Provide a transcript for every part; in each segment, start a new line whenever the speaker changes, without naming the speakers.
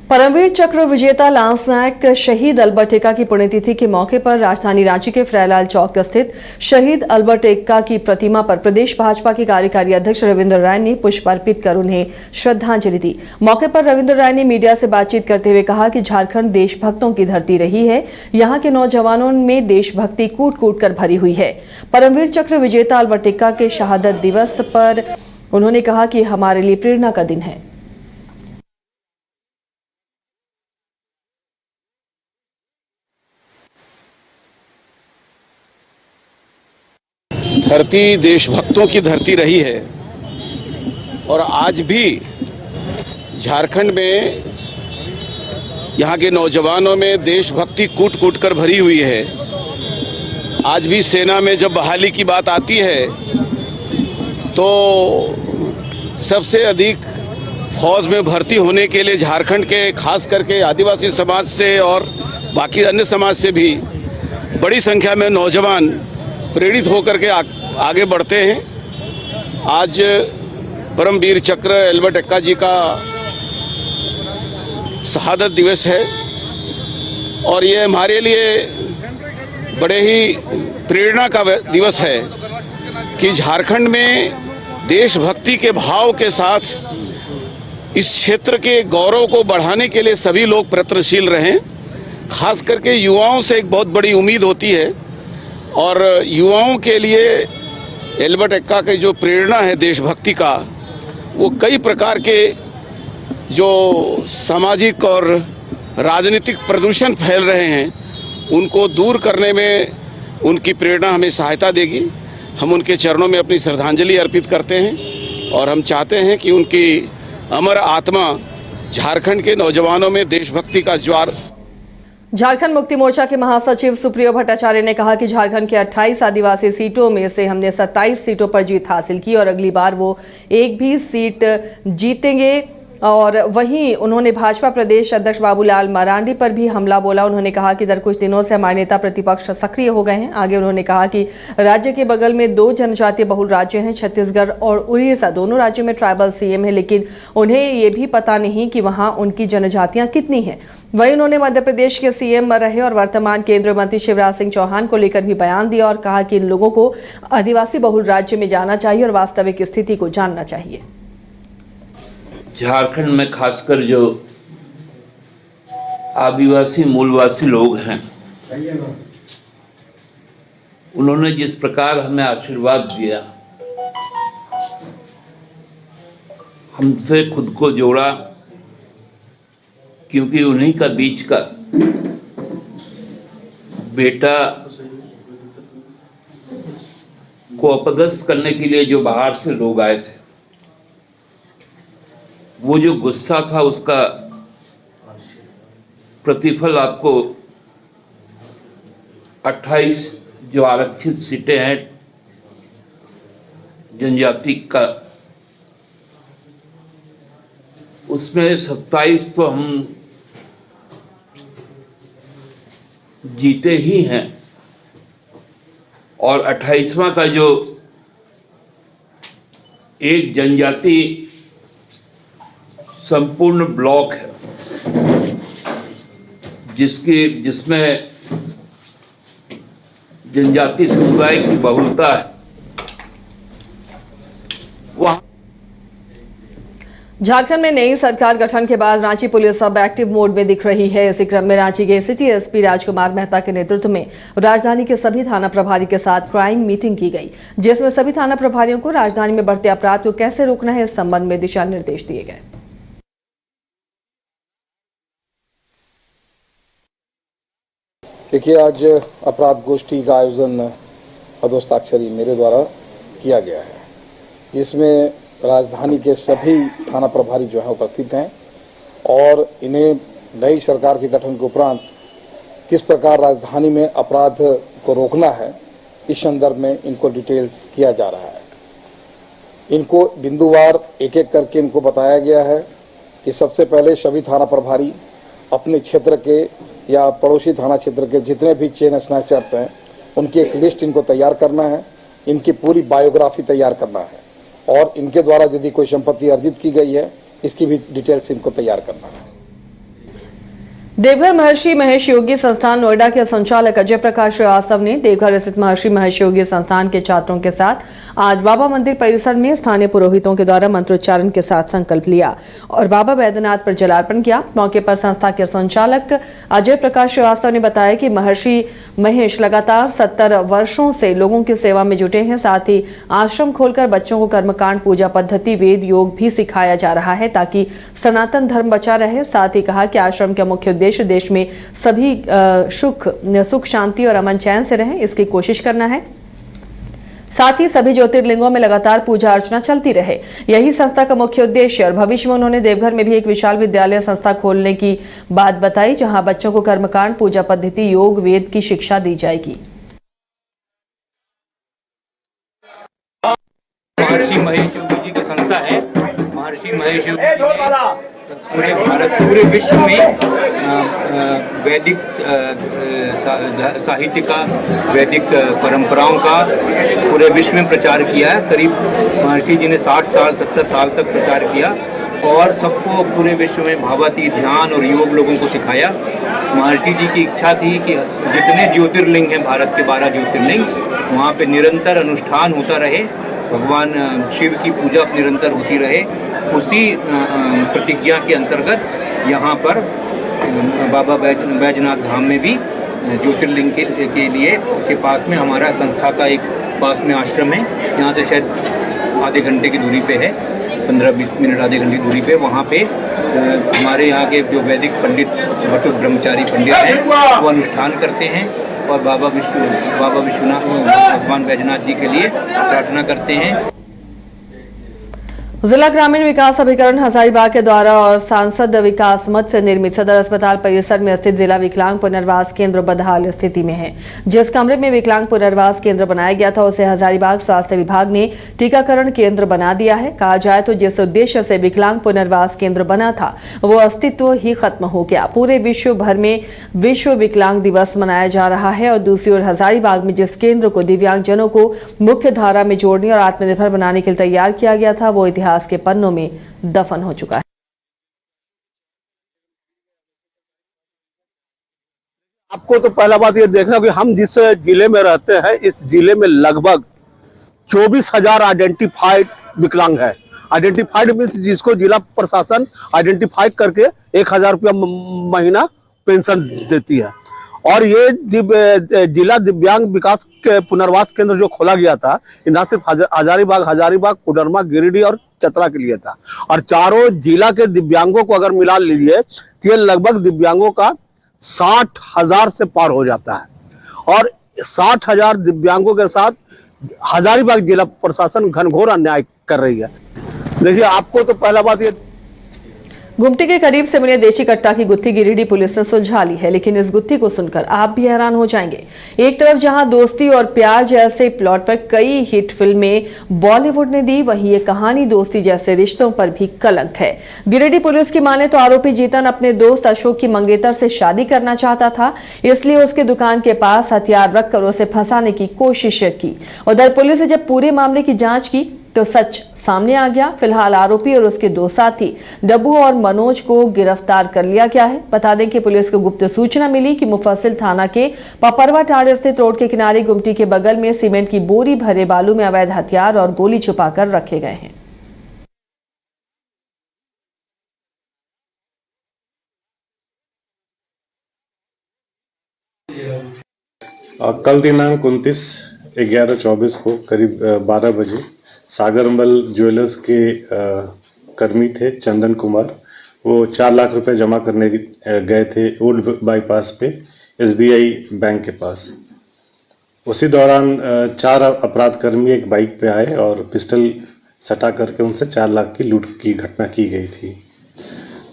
परमवीर चक्र विजेता लांस नायक शहीद अल्बर्ट एक्का की पुण्यतिथि के मौके पर राजधानी रांची के फ्रायलाल चौक स्थित शहीद अल्बर्ट एक्का की प्रतिमा पर प्रदेश भाजपा के कार्यकारी अध्यक्ष रविंद्र राय ने पुष्प अर्पित कर उन्हें श्रद्धांजलि दी। मौके पर रविंद्र राय ने मीडिया से बातचीत करते हुए कहा कि झारखंड देशभक्तों की धरती रही है। यहाँ के नौजवानों में देशभक्ति कूट कूट कर भरी हुई है। परमवीर चक्र विजेता अल्बर्ट एक्का के शहादत दिवस पर उन्होंने कहा कि हमारे लिए प्रेरणा का दिन है।
धरती देशभक्तों की धरती रही है और आज भी झारखंड में यहाँ के नौजवानों में देशभक्ति कूट कूट कर भरी हुई है। आज भी सेना में जब बहाली की बात आती है तो सबसे अधिक फौज में भर्ती होने के लिए झारखंड के खास करके आदिवासी समाज से और बाकी अन्य समाज से भी बड़ी संख्या में नौजवान प्रेरित होकर के आगे बढ़ते हैं। आज परमवीर चक्र अल्बर्ट एक्का जी का शहादत दिवस है और ये हमारे लिए बड़े ही प्रेरणा का दिवस है कि झारखंड में देशभक्ति के भाव के साथ इस क्षेत्र के गौरव को बढ़ाने के लिए सभी लोग प्रयत्नशील रहें। खास करके युवाओं से एक बहुत बड़ी उम्मीद होती है और युवाओं के लिए अल्बर्ट एक्का की जो प्रेरणा है देशभक्ति का, वो कई प्रकार के जो सामाजिक और राजनीतिक प्रदूषण फैल रहे हैं उनको दूर करने में उनकी प्रेरणा हमें सहायता देगी। हम उनके चरणों में अपनी श्रद्धांजलि अर्पित करते हैं और हम चाहते हैं कि उनकी अमर आत्मा झारखंड के नौजवानों में देशभक्ति का ज्वार।
झारखंड मुक्ति मोर्चा के महासचिव सुप्रियो भट्टाचार्य ने कहा कि झारखंड के 28 आदिवासी सीटों में से हमने 27 सीटों पर जीत हासिल की और अगली बार वो एक भी सीट जीतेंगे। और वहीं उन्होंने भाजपा प्रदेश अध्यक्ष बाबूलाल मरांडी पर भी हमला बोला। उन्होंने कहा कि दर कुछ दिनों से हमारे नेता प्रतिपक्ष सक्रिय हो गए हैं। आगे उन्होंने कहा कि राज्य के बगल में 2 जनजातीय बहुल राज्य हैं, छत्तीसगढ़ और उड़ीसा। दोनों राज्यों में ट्राइबल सीएम है, लेकिन उन्हें ये भी पता नहीं कि वहां उनकी जनजातियां कितनी हैं। वहीं उन्होंने मध्य प्रदेश के सीएम रहे और वर्तमान केंद्रीय मंत्री शिवराज सिंह चौहान को लेकर भी बयान दिया और कहा कि इन लोगों को आदिवासी बहुल राज्य में जाना चाहिए और वास्तविक स्थिति को जानना चाहिए।
झारखंड में खासकर जो आदिवासी मूलवासी लोग हैं, उन्होंने जिस प्रकार हमें आशीर्वाद दिया, हमसे खुद को जोड़ा, क्योंकि उन्हीं का बीच का बेटा को अपदस्थ करने के लिए जो बाहर से लोग आए थे, वो जो गुस्सा था उसका प्रतिफल आपको 28 जो आरक्षित सीटें हैं जनजाति का, उसमें 27 तो हम जीते ही हैं और 28वां का जो एक जनजाति संपूर्ण ब्लॉक है जिसमें जनजाति समुदाय की बहुलता है, वहाँ
झारखंड में नई सरकार गठन के बाद रांची पुलिस अब एक्टिव मोड में दिख रही है। इसी क्रम में रांची के सिटी एसपी राजकुमार मेहता के नेतृत्व में राजधानी के सभी थाना प्रभारी के साथ क्राइम मीटिंग की गई, जिसमें सभी थाना प्रभारियों को राजधानी में बढ़ते अपराध को कैसे रोकना है इस संबंध में दिशा निर्देश दिए गए।
देखिए, आज अपराध गोष्ठी का आयोजन हस्ताक्षरी मेरे द्वारा किया गया है, जिसमें राजधानी के सभी थाना प्रभारी जो हैं उपस्थित हैं और इन्हें नई सरकार के गठन के उपरांत किस प्रकार राजधानी में अपराध को रोकना है, इस संदर्भ में इनको डिटेल्स किया जा रहा है। इनको बिंदुवार एक एक करके इनको बताया गया है कि सबसे पहले सभी थाना प्रभारी अपने क्षेत्र के या पड़ोसी थाना क्षेत्र के जितने भी चेन स्नैचर्स हैं उनकी एक लिस्ट इनको तैयार करना है, इनकी पूरी बायोग्राफी तैयार करना है और इनके द्वारा यदि कोई संपत्ति अर्जित की गई है इसकी भी डिटेल्स इनको तैयार करना है।
देवघर महर्षि महेश योगी संस्थान नोएडा के संचालक अजय प्रकाश श्रीवास्तव ने देवघर स्थित महर्षि महेश योगी संस्थान के छात्रों के साथ आज बाबा मंदिर परिसर में स्थानीय पुरोहितों के द्वारा मंत्रोच्चारण के साथ संकल्प लिया और बाबा बैद्यनाथ पर जलार्पण किया। मौके पर संस्था के संचालक अजय प्रकाश श्रीवास्तव ने बताया कि महर्षि महेश लगातार 70 वर्षों से लोगों की सेवा में जुटे हैं। साथ ही आश्रम खोलकर बच्चों को कर्मकांड, पूजा पद्धति, वेद, योग भी सिखाया जा रहा है ताकि सनातन धर्म बचा रहे। साथ ही कहा कि आश्रम का मुख्य उद्देश्य देश में सभी सुख शांति और अमन चैन से रहें, इसकी कोशिश करना है। साथ ही सभी ज्योतिर्लिंगों में लगातार पूजा अर्चना चलती रहे, यही संस्था का मुख्य उद्देश्य। और भविष्य में उन्होंने देवघर में भी एक विशाल विद्यालय संस्था खोलने की बात बताई, जहां बच्चों को कर्मकांड, पूजा पद्धति, योग, वेद की शिक्षा दी जाएगी।
महर्षि महेश योगी जी की संस्था है। महर्षि महेश योगी जी ने पूरे भारत, पूरे विश्व में वैदिक साहित्य का, वैदिक परंपराओं का पूरे विश्व में प्रचार किया है। करीब महर्षि जी ने 60 साल 70 साल तक प्रचार किया और सबको पूरे विश्व में भावातीत ध्यान और योग लोगों को सिखाया। महर्षि जी की इच्छा थी कि जितने ज्योतिर्लिंग हैं, भारत के 12 ज्योतिर्लिंग, वहाँ पे निरंतर अनुष्ठान होता रहे, भगवान शिव की पूजा निरंतर होती रहे। उसी प्रतिज्ञा के अंतर्गत यहाँ पर बाबा बैजनाथ धाम में भी ज्योतिर्लिंग के लिए के पास में हमारा संस्था का एक पास में आश्रम है। यहाँ से शायद आधे घंटे की दूरी पे है, 15-20 मिनट आधे घंटे की दूरी पे। वहाँ पे हमारे यहाँ के जो वैदिक पंडित, वचो ब्रह्मचारी पंडित हैं, वो अनुष्ठान करते हैं और बाबा विश्वनाथ, भगवान बैजनाथ जी के लिए प्रार्थना करते हैं।
जिला ग्रामीण विकास अभिकरण हजारीबाग के द्वारा और सांसद विकास मत से निर्मित सदर अस्पताल परिसर में स्थित जिला विकलांग पुनर्वास केंद्र बदहाल स्थिति में है। जिस कमरे में विकलांग पुनर्वास केंद्र बनाया गया था, उसे हजारीबाग स्वास्थ्य विभाग ने टीकाकरण केंद्र बना दिया है। कहा जाए तो जिस उद्देश्य से विकलांग पुनर्वास केंद्र बना था, वो अस्तित्व ही खत्म हो गया। पूरे विश्व भर में विश्व विकलांग दिवस मनाया जा रहा है और दूसरी ओर हजारीबाग में जिस केंद्र को दिव्यांगजनों को मुख्य धारा में जोड़ने और आत्मनिर्भर बनाने के लिए तैयार किया गया था, वो इतिहास के पन्नों में दफन हो चुका है।
आपको तो पहला बात ये देखना कि हम जिस जिले में रहते हैं, इस जिले में लगभग 24,000 आइडेंटिफाइड विकलांग है। आइडेंटिफाइड मीन्स जिसको जिला प्रशासन आइडेंटिफाई करके 1,000 रुपया महीना पेंशन देती है। और ये जिला दिव्यांग विकास के पुनर्वास केंद्र जो खोला गया था, ना सिर्फ हजारीबाग, कोडरमा, गिरिडीह और चतरा के लिए था। और चारों जिला के दिव्यांगों को अगर मिला लीजिए तो ये लगभग दिव्यांगों का 60,000 से पार हो जाता है। और 60,000 दिव्यांगों के साथ हजारीबाग जिला प्रशासन घनघोर अन्याय कर रही है। देखिए, आपको तो पहला बात ये,
गुमटी के करीब से मिले देशी कट्टा की गुत्थी गिरिडीह पुलिस ने सुलझा ली है, लेकिन इस गुत्थी को सुनकर आप भी हैरान हो जाएंगे। एक तरफ जहां दोस्ती और प्यार जैसे प्लॉट पर कई हिट फिल्में बॉलीवुड ने दी, वहीं ये कहानी दोस्ती जैसे रिश्तों पर भी कलंक है। गिरिडीह पुलिस की माने तो आरोपी जीतन अपने दोस्त अशोक की मंगेतर से शादी करना चाहता था, इसलिए उसके दुकान के पास हथियार रखकर उसे फंसाने की कोशिश की। उधर पुलिस ने जब पूरे मामले की जांच की तो सच सामने आ गया। फिलहाल आरोपी और उसके दो साथी डब्बू और मनोज को गिरफ्तार कर लिया गया है। बता दें कि पुलिस को गुप्त सूचना मिली कि मुफस्सिल थाना के पपरवा टाड़ स्थित रोड के किनारे गुमटी के बगल में सीमेंट की बोरी भरे बालू में अवैध हथियार और गोली छुपाकर रखे गए हैं।
कल दिनांक 29/11/24 को करीब 12 बजे सागरमल ज्वेलर्स के कर्मी थे चंदन कुमार, वो 4 लाख रुपए जमा करने गए थे ओल्ड बाईपास पे SBI बैंक के पास। उसी दौरान 4 अपराध कर्मी एक बाइक पे आए और पिस्टल सटा करके उनसे 4 लाख की लूट की घटना की गई थी।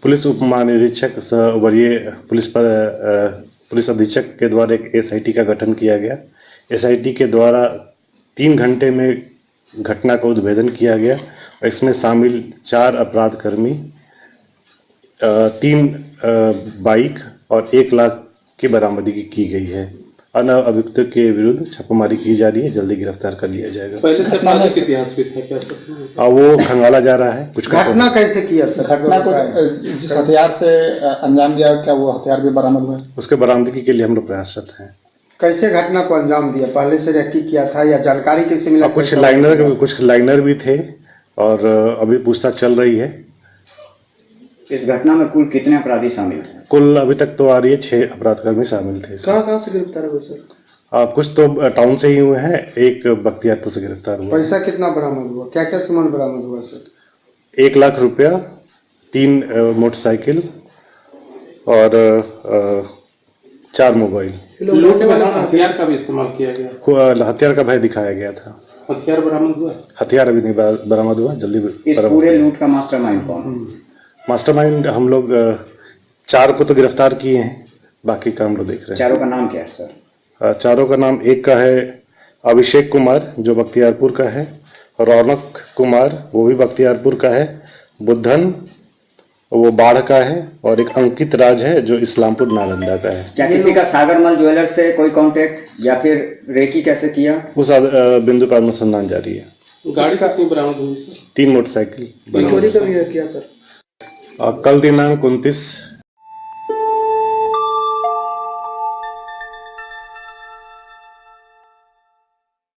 पुलिस उप महानिरीक्षक वरीय पुलिस अधीक्षक के द्वारा एक SIT का गठन किया गया। SIT के द्वारा 3 घंटे में घटना का उद्भेदन किया गया। इसमें शामिल 4 अपराध कर्मी, 3 बाइक और 1 लाख की बरामदगी की गई है। अन्य अभियुक्तों के विरुद्ध छापेमारी की जा रही है, जल्दी गिरफ्तार कर लिया जाएगा।
पहले से आपराधिक इतिहास भी था क्या सर?
वो खंगाला जा रहा है कुछ
घटना कैसे किया सर?
घटना को जिस हथियार से अंजाम दिया, क्या वो हथियार भी बरामद हुआ है?
उसके बरामदगी के लिए हम लोग प्रयासरत हैं।
कैसे घटना को अंजाम दिया? पहले से रेकी किया था या जानकारी कैसे मिला?
कुछ लाइनर भी थे और अभी पूछताछ चल रही है।
इस घटना में कुल कितने अपराधी शामिल हैं?
कुल अभी तक तो आ रही है 6 अपराधकर्मी शामिल थे इसमें।
कहाँ से गिरफ्तार हुए सर?
कुछ तो टाउन से ही हुए हैं, एक बख्तियारपुर से गिरफ्तार हुआ।
पैसा कितना बरामद हुआ? क्या क्या सामान बरामद हुआ सर?
1 लाख रुपया, 3 मोटरसाइकिल और 4 मोबाइल।
लूट में हथियार का भी इस्तेमाल किया गया?
हथियार का भय दिखाया गया था।
हथियार बरामद हुआ?
हथियार अभी नहीं बरामद हुआ, जल्दी
इस पूरे लूट का मास्टरमाइंड कौन है?
मास्टरमाइंड हम लोग 4 को तो गिरफ्तार किए हैं, बाकी का हम लोग देख रहे हैं।
चारों का नाम क्या है सर?
चारों का नाम, एक का है अभिषेक कुमार जो बख्तियारपुर का है, रौनक कुमार वो भी बख्तियारपुर का है, बुद्धन वो बाढ़ का है, और एक अंकित राज है जो इस्लामपुर नालंदा का है।
क्या किसी का सागरमल ज्वेलर से कोई कांटेक्ट या फिर रेकी कैसे किया?
उस बिंदु पर अनुसंधान जारी है।
गाड़ी कितनी बरामद हुई सर?
3 मोटरसाइकिल
चोरी का भी किया सर?
कल दिनांक 29